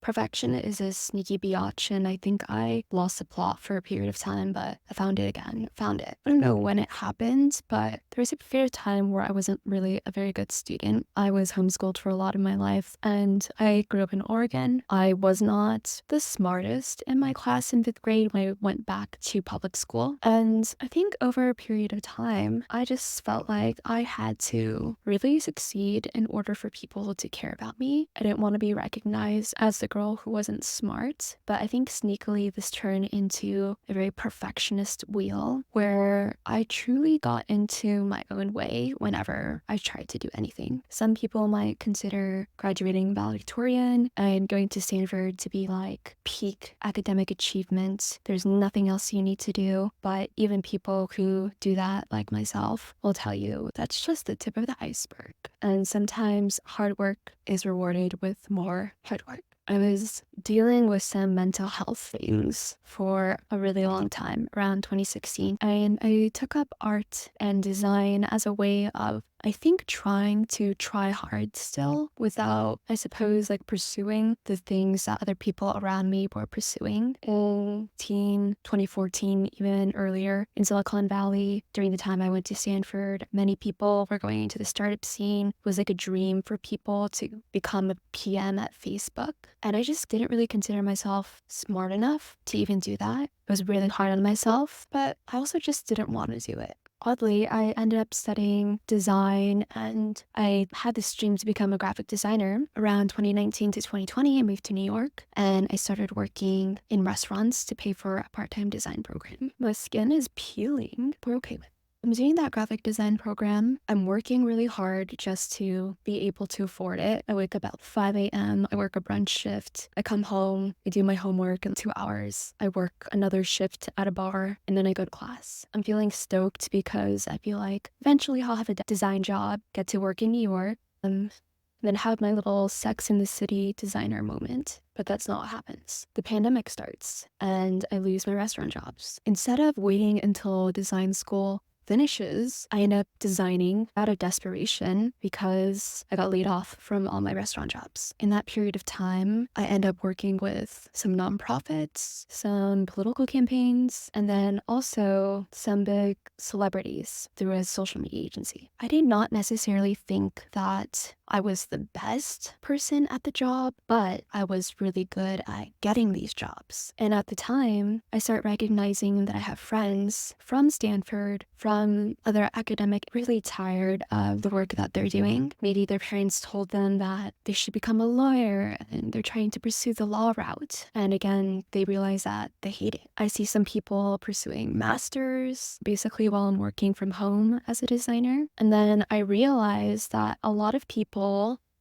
Perfection is a sneaky biatch, and I think I lost the plot for a period of time, but I found it again. Found it. I don't know when it happened, but there was a period of time where I wasn't really a very good student. I was homeschooled for a lot of my life, and I grew up in Oregon. I was not the smartest in my class in 5th grade when I went back to public school. And I think over a period of time, I just felt like I had to really succeed in order for people to care about me. I didn't want to be recognized as the girl who wasn't smart, but I think sneakily this turned into a very perfectionist wheel where I truly got into my own way whenever I tried to do anything. Some people might consider graduating valedictorian and going to Stanford to be like peak academic achievement. There's nothing else you need to do, but even people who do that, like myself, will tell you that's just the tip of the iceberg. And sometimes hard work is rewarded with more hard work. I was dealing with some mental health things for a really long time, around 2016, and I took up art and design as a way of, I think, trying to try hard still without, I suppose, like pursuing the things that other people around me were pursuing. In 2014, even earlier in Silicon Valley, during the time I went to Stanford, many people were going into the startup scene. It was like a dream for people to become a PM at Facebook. And I just didn't really consider myself smart enough to even do that. It was really hard on myself, but I also just didn't want to do it. Oddly, I ended up studying design, and I had this dream to become a graphic designer. Around 2019 to 2020, I moved to New York, and I started working in restaurants to pay for a part-time design program. My skin is peeling. We're okay with it. I'm doing that graphic design program. I'm working really hard just to be able to afford it. I wake up at 5 a.m. I work a brunch shift. I come home. I do my homework in 2 hours. I work another shift at a bar, and then I go to class. I'm feeling stoked because I feel like eventually I'll have a design job, get to work in New York, then have my little Sex in the City designer moment. But that's not what happens. The pandemic starts, and I lose my restaurant jobs. Instead of waiting until design school finishes, I end up designing out of desperation because I got laid off from all my restaurant jobs. In that period of time, I end up working with some nonprofits, some political campaigns, and then also some big celebrities through a social media agency. I did not necessarily think that I was the best person at the job, but I was really good at getting these jobs. And at the time, I start recognizing that I have friends from Stanford, from other academic, really tired of the work that they're doing. Maybe their parents told them that they should become a lawyer and they're trying to pursue the law route. And again, they realize that they hate it. I see some people pursuing masters, basically while I'm working from home as a designer. And then I realized that a lot of people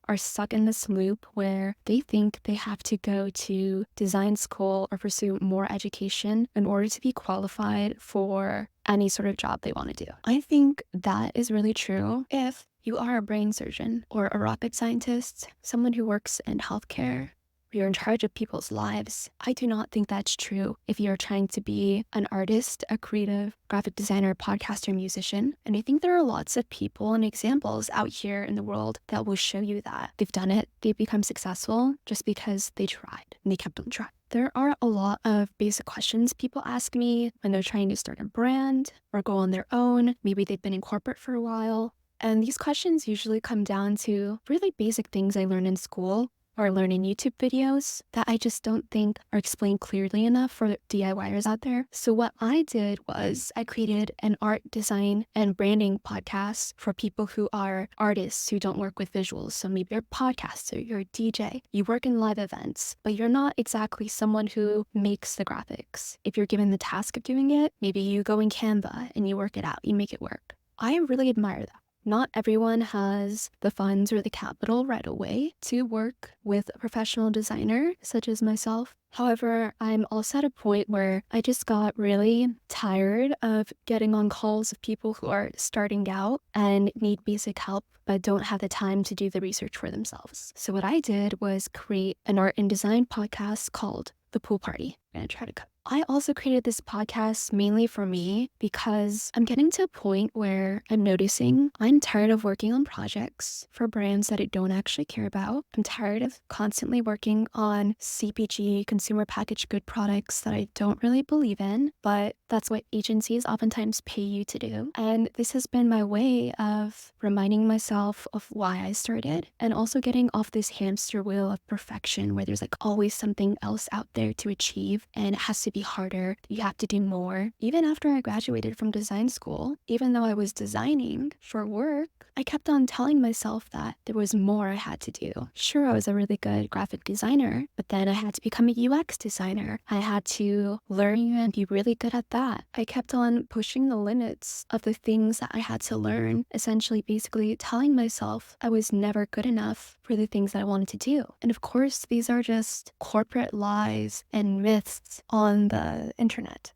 are stuck in this loop where they think they have to go to design school or pursue more education in order to be qualified for any sort of job they want to do. I think that is really true if you are a brain surgeon or a rocket scientist, someone who works in healthcare. You're in charge of people's lives. I do not think that's true if you're trying to be an artist, a creative, graphic designer, podcaster, musician. And I think there are lots of people and examples out here in the world that will show you that. They've done it, they've become successful just because they tried and they kept on trying. There are a lot of basic questions people ask me when they're trying to start a brand or go on their own. Maybe they've been in corporate for a while. And these questions usually come down to really basic things I learned in school or learn in YouTube videos that I just don't think are explained clearly enough for DIYers out there. So what I did was I created an art design and branding podcast for people who are artists who don't work with visuals. So maybe you're a podcaster, you're a DJ, you work in live events, but you're not exactly someone who makes the graphics. If you're given the task of doing it, maybe you go in Canva and you work it out, you make it work. I really admire that. Not everyone has the funds or the capital right away to work with a professional designer such as myself. However, I'm also at a point where I just got really tired of getting on calls with people who are starting out and need basic help but don't have the time to do the research for themselves. So what I did was create an art and design podcast called The Pool Party. I'm gonna try to cut I also created this podcast mainly for me because I'm getting to a point where I'm noticing I'm tired of working on projects for brands that I don't actually care about. I'm tired of constantly working on CPG, consumer packaged good products that I don't really believe in, but that's what agencies oftentimes pay you to do. And this has been my way of reminding myself of why I started and also getting off this hamster wheel of perfection where there's like always something else out there to achieve and it has to be harder. You have to do more. Even after I graduated from design school, even though I was designing for work, I kept on telling myself that there was more I had to do. Sure, I was a really good graphic designer, but then I had to become a UX designer. I had to learn and be really good at that. I kept on pushing the limits of the things that I had to learn, essentially basically telling myself I was never good enough for the things that I wanted to do. And of course, these are just corporate lies and myths on the internet.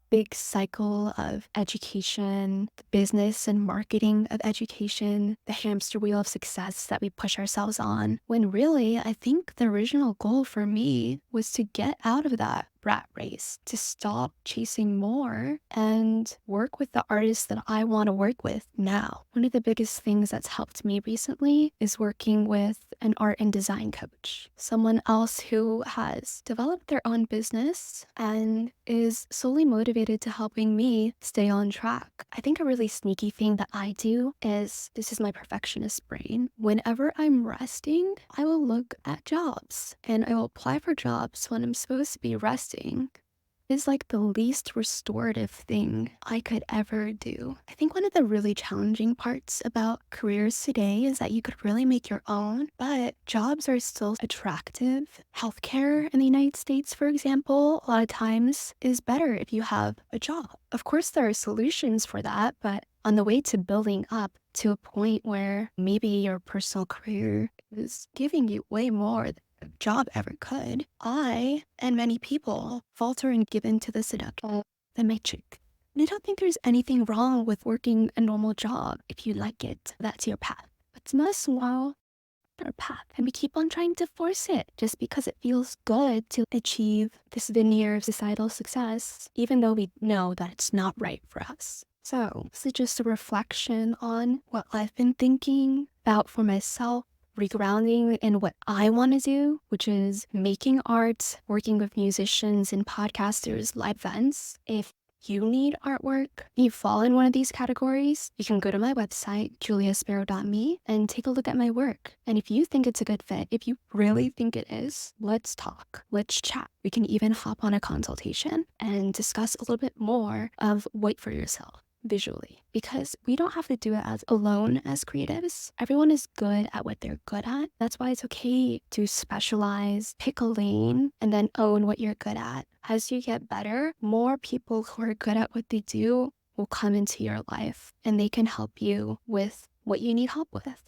Big cycle of education, the business and marketing of education, the hamster wheel of success that we push ourselves on. When really, I think the original goal for me was to get out of that rat race, to stop chasing more and work with the artists that I want to work with now. One of the biggest things that's helped me recently is working with an art and design coach, someone else who has developed their own business and is solely motivated to helping me stay on track. I think a really sneaky thing that I do is this is my perfectionist brain. Whenever I'm resting, I will look at jobs and I will apply for jobs when I'm supposed to be resting. Is like the least restorative thing I could ever do. I think one of the really challenging parts about careers today is that you could really make your own, but jobs are still attractive. Healthcare in the United States, for example, a lot of times is better if you have a job. Of course, there are solutions for that, but on the way to building up to a point where maybe your personal career is giving you way more job ever could, I and many people falter and give in to the seduction of the matrix. And I don't think there's anything wrong with working a normal job if you like it. That's your path. But it's not well our path. And we keep on trying to force it just because it feels good to achieve this veneer of societal success, even though we know that it's not right for us. So this is just a reflection on what I've been thinking about for myself, regrounding in what I want to do, which is making art, working with musicians and podcasters, live events. If you need artwork, you fall in one of these categories, you can go to my website, juliasparrow.me, and take a look at my work. And if you think it's a good fit, if you really think it is, let's talk, let's chat. We can even hop on a consultation and discuss a little bit more of what for yourself visually, because we don't have to do it as alone as creatives. Everyone is good at what they're good at. That's why it's okay to specialize, pick a lane, and then own what you're good at. As you get better, more people who are good at what they do will come into your life and they can help you with what you need help with.